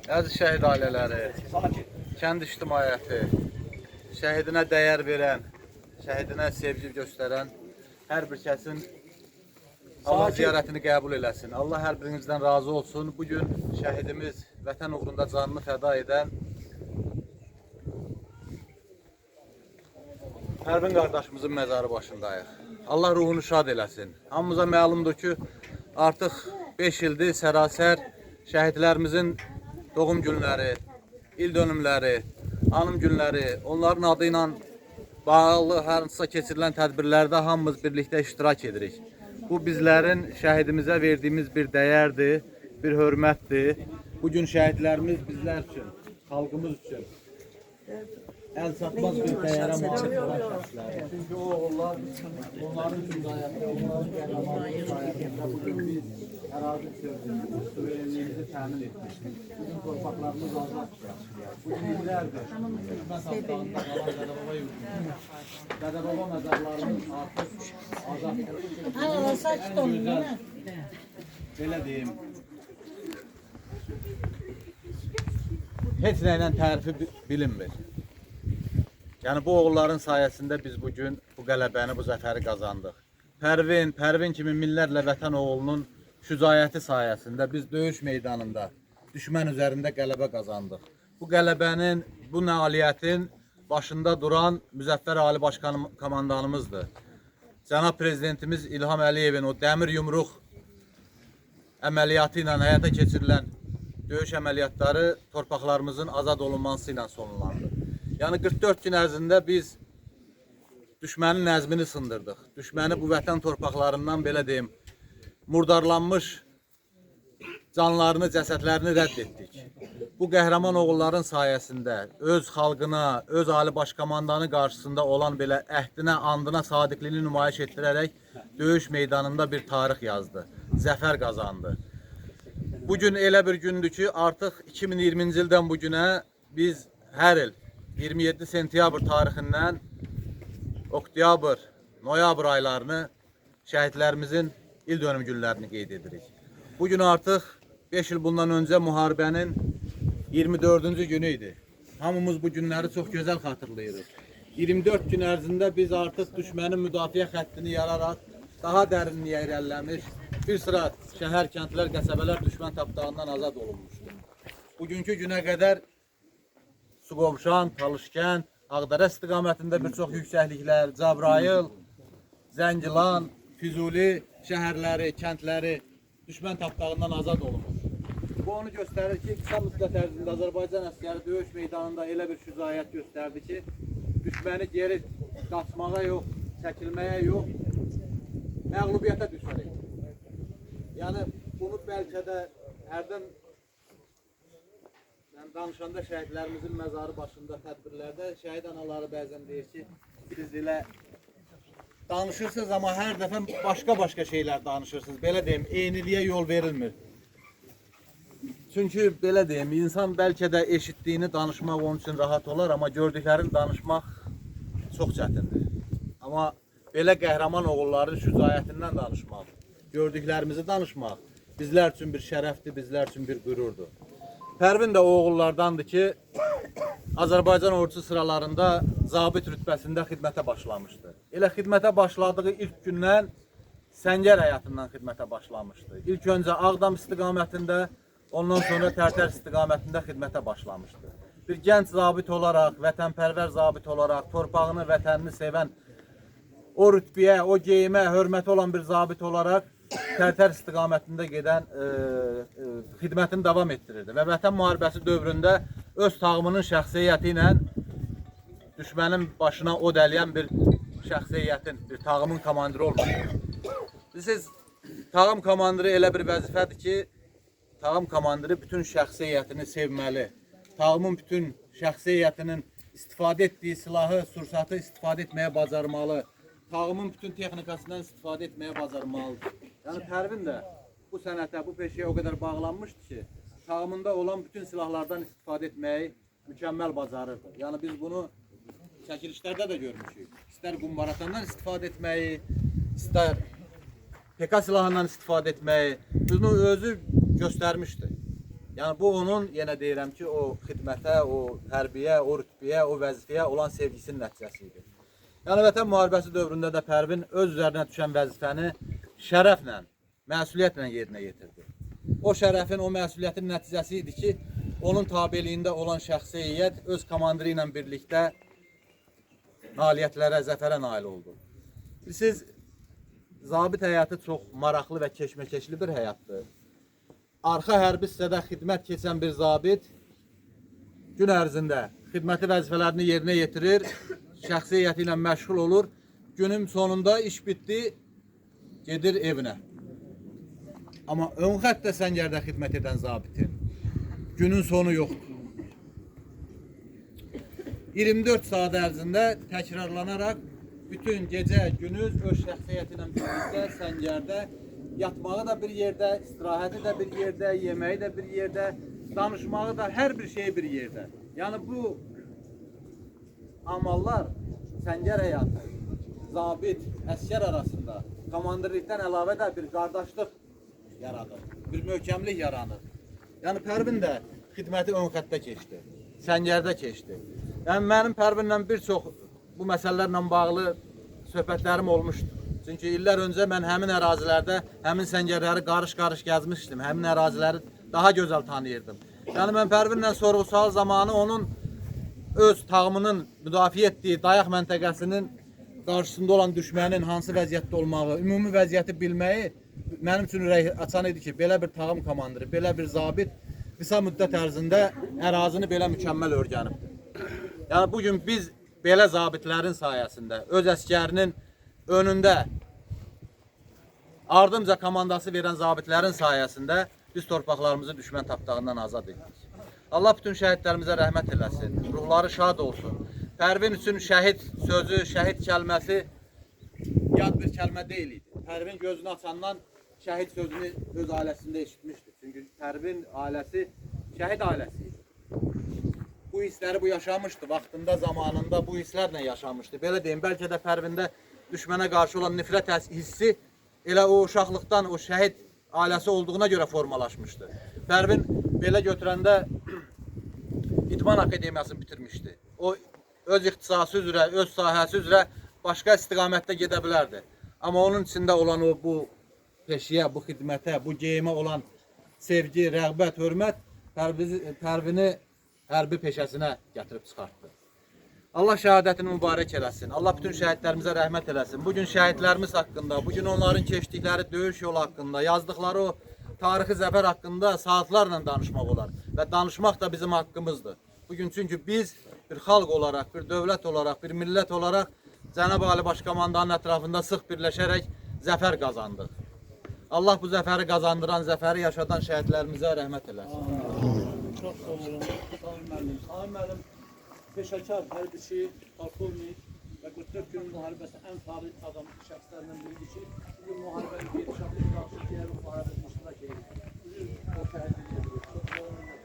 Əziz şəhid ailələri, kənd ictimaiyyəti, şəhidinə dəyər verən, şəhidinə sevgi göstərən hər bir kəsin Allah ziyarətini qəbul eləsin. Allah hər birinizdən razı olsun. Bugün şəhidimiz vətən uğrunda canını fəda edən Pərvin qardaşımızın məzarı başındayıq. Allah ruhunu şad eləsin. Hamımıza məlumdur ki, artıq 5 ildir sərasər şəhidlərimizin doğum günləri, il dönümləri, anım günləri, onların adı ilə bağlı hər hansısa keçirilən tədbirlərdə hamımız birlikdə iştirak edirik. Bu bizlərin şəhidimizə verdiyimiz bir dəyərdir, bir hörmətdir. Bugün şəhidlərimiz bizlər üçün, xalqımız üçün el satmaz bir dəyərə malik olan şəxslərdir. Çünki o oğullar, onların üçün sayəsində, onların qəhrəmanlığı sayəsində bugün biz ərazi sözümüzü, suverenliyimizi təmin etmişdik. Bizim torpaqlarımız azaddır. Bugün illərdir düşmən tapdağında qalan Dədəbaba yurdumuz. Dədəbaba məzarlarımız artıq azaddır. Belə deyim, heç nəylə tərifi bilinmir. Yəni bu oğulların sayəsində biz bugün bu qələbəni, bu zəfəri qazandıq. Pərvin kimi minlərlə vətən oğlunun şücaəti sayəsində biz döyüş meydanında düşmən üzərində qələbə qazandıq. Bu qələbənin, bu nailiyyətin başında duran Müzəffər Ali Başkomandanımızdır. Cənab Prezidentimiz İlham Əliyevin o dəmir yumruq əməliyyatı ilə həyata keçirilən döyüş əməliyyatları torpaqlarımızın azad olunması ilə sonlandı. Yəni 44 gün ərzində biz düşmənin nəzmini sındırdıq. Düşməni bu vətən torpaqlarından, belə deyim, murdarlanmış canlarını, cəsədlərini rədd etdik. Bu qəhrəman oğulların sayəsində öz xalqına, öz Ali Başkomandanı qarşısında olan belə əhdinə, andına sadiqliyini nümayiş etdirərək döyüş meydanında bir tarix yazdı, zəfər qazandı. Bugün elə bir gündür ki, artıq 2020-ci ildən bugünə biz hər il 27 sentyabr tarixindən oktyabr, noyabr aylarını şəhidlərimizin il dönüm günlərini qeyd edirik. Bugün artıq 5 il bundan öncə müharibənin 24-cü günü idi. Hamımız bu günləri çox gözəl xatırlayırıq. 24 gün ərzində biz artıq düşmənin müdafiə xəttini yararaq daha dərinliyə irəliləmiş, bir sıra şəhər, kəndlər, qəsəbələr düşmən tapdağından azad olunmuşdur. Bugünkü günə qədər Suqovuşan, Talışkənd, Ağdərə istiqamətində bir çox yüksəkliklər, Cəbrayıl, Zəngilan, Füzuli şəhərləri, kəndləri düşmən tapdağından azad olunmuş. Bu onu göstərir ki, qısa müddət ərzində Azərbaycan əsgəri döyüş meydanında elə bir şücaət göstərdi ki, düşməni geri qaçmağa yox, çəkilməyə yox, məğlubiyyətə düşərək. Yəni, bunu bəlkə də hərdən danışanda şəhidlərimizin məzarı başında tədbirlərdə şəhid anaları bəzən deyir ki, siz elə danışırsınız, amma hər dəfə başqa şeylər danışırsınız. Belə deyim, eyniliyə yol verilmir. Çünki belə deyim, insan bəlkə də eşitdiyini danışmaq onun üçün rahat olar, amma gördüklərini danışmaq çox çətindir. Amma belə qəhrəman oğulların şücaətindən danışmaq, gördüklərimizi danışmaq bizlər üçün bir şərəfdir, bizlər üçün bir qürurdur. Pərvin də o oğullardandır ki, Azərbaycan ordusu sıralarında zabit rütbəsində xidmətə başlamışdı. Elə xidmətə başladığı ilk gündən Səngər həyatından xidmətə başlamışdı. İlk öncə Ağdam istiqamətində, ondan sonra Tərtər istiqamətində xidmətə başlamışdı. Bir gənc zabit olaraq, vətənpərvər zabit olaraq, torpağını, vətənini sevən, o rütbəyə, o geyimə, hörməti olan bir zabit olaraq Tərtər istiqamətində gedən xidmətini davam etdirirdi və vətən müharibəsi dövründə öz tağımının şəxsiyyəti ilə düşmənin başına od ələyən bir şəxsiyyətin, bir tağımın komandiri olmalıdır. Bilirsiniz, tağım komandiri elə bir vəzifədir ki, tağım komandiri bütün şəxsiyyətini sevməli, tağımın bütün şəxsiyyətinin istifadə etdiyi silahı, sursatı istifadə etməyə bacarmalı, tağımın bütün texnikasından istifadə etməyə bacarmalıdır. Yəni Pərvin də bu sənətə, bu peşəyə o qədər bağlanmışdı ki, tağımında olan bütün silahlardan istifadə etməyi mükəmməl bacarırdı. Yəni biz bunu çəkilişlərdə də görmüşük. İstər qumbaratandan istifadə etməyi, istər PK silahından istifadə etməyi, bunu özü göstərmişdi. Yəni bu onun, yenə deyirəm ki, o xidmətə, o tərbiyə, o rütbəyə, o vəzifəyə olan sevgisinin nəticəsi idi. Yəni Vətən müharibəsi dövründə də Pərvin öz üzərinə düşən vəzifəni şərəflə, məsuliyyətlə yerinə yetirdi. O şərəfin, o məsuliyyətin nəticəsi idi ki, onun tabeliyində olan şəxsi heyət öz komandiri ilə birlikdə nailiyyətlərə, zəfərə nail oldu. Siz, zabit həyatı çox maraqlı və keşməkeşli bir həyatdır. Arxa hərbi hissədə xidmət keçən bir zabit gün ərzində xidməti vəzifələrini yerinə yetirir, şəxsi heyəti ilə məşğul olur. Günün sonunda iş bitdi, gedir evinə. Amma ön xəttdə səngərdə xidmət edən zabitin günün sonu yoxdur. 24 saat ərzində təkrarlanaraq bütün gecə, günüz öz şəxsiyyəti ilə birlikdə səngərdə yatmağı da bir yerdə, istirahəti də bir yerdə, yeməyi də bir yerdə, danışmağı da hər bir şey bir yerdə. Yəni bu amallar səngər həyatı, zabit, əskər arasında komandirlikdən əlavə də bir qardaşlıq yaradır, bir möhkəmlik yaranır. Yəni Pərvin də xidməti ön xəttdə keçdi, səngərdə keçdi. Yəni mənim Pərvinlə bir çox bu məsələlərlə bağlı söhbətlərim olmuşdu. Çünki illər öncə mən həmin ərazilərdə, həmin səngərləri qarış-qarış gəzmişdim, həmin əraziləri daha gözəl tanıyırdım. Yəni mən Pərvinlə sorğu-sual zamanı onun öz tağımının müdafiə etdiyi dayaq məntəqəsinin qarşısında olan düşmənin hansı vəziyyətdə olmağı, ümumi vəziyyəti bilməyi mənim üçün ürək açan idi ki, belə bir tağım komandiri, belə bir zabit qısa müddət ərzində ərazini belə mükəmməl öyrənibdir. Yəni bugün biz belə zabitlərin sayəsində, öz əskərinin önündə ardımca komandası verən zabitlərin sayəsində biz torpaqlarımızı düşmən tapdağından azad etdik. Allah bütün şəhidlərimizə rəhmət eləsin, ruhları şad olsun. Pərvin üçün şəhid sözü, şəhid kəlməsi yad bir kəlmə deyil idi. Pərvin gözünü açandan şəhid sözünü öz ailəsində eşitmişdir. Çünki Pərvin ailəsi şəhid ailəsi idi. Bu hissləri bu yaşamışdı, vaxtında, zamanında bu hisslərlə yaşamışdı. Belə deyim, bəlkə də Pərvində düşmənə qarşı olan nifrət hissi elə o uşaqlıqdan, o şəhid ailəsi olduğuna görə formalaşmışdı. Pərvin belə götürəndə İdman Akademiyasını bitirmişdi. O öz ixtisası üzrə, öz sahəsi üzrə başqa istiqamətdə gedə bilərdi. Amma onun içində olan o bu peşəyə, bu xidmətə, bu geyimə olan sevgi, rəğbət, hörmət Pərvini hərbi peşəsinə gətirib çıxartdı. Allah şəhadətini mübarək eləsin. Allah bütün şəhidlərimizə rəhmət eləsin. Bugün şəhidlərimiz haqqında, bugün onların keçdikləri döyüş yolu haqqında, yazdıkları o tarixi zəfər haqqında saatlarla danışmaq olar. Və danışmaq da bizim haqqımızdır. Bugün çünki biz bir xalq olaraq, bir dövlət olaraq, bir millət olaraq Cənab Ali Başkomandanın ətrafında sıx birləşərək zəfər qazandıq. Allah bu zəfəri qazandıran, zəfəri yaşadan şəhidlərimizə rəhmət eləsin. Çox sağ olun, Sami müəllim. Sami müəllim peşəkar, hərbiçi, polkovnik və 44 günün müharibəsi ən tarih adam şəxslərindən biridir ki, bugün müharibənin gedişatı qarşı digər müharibənin iştirak edir. Bugün o şəhidlik edir. Çox sağ olun.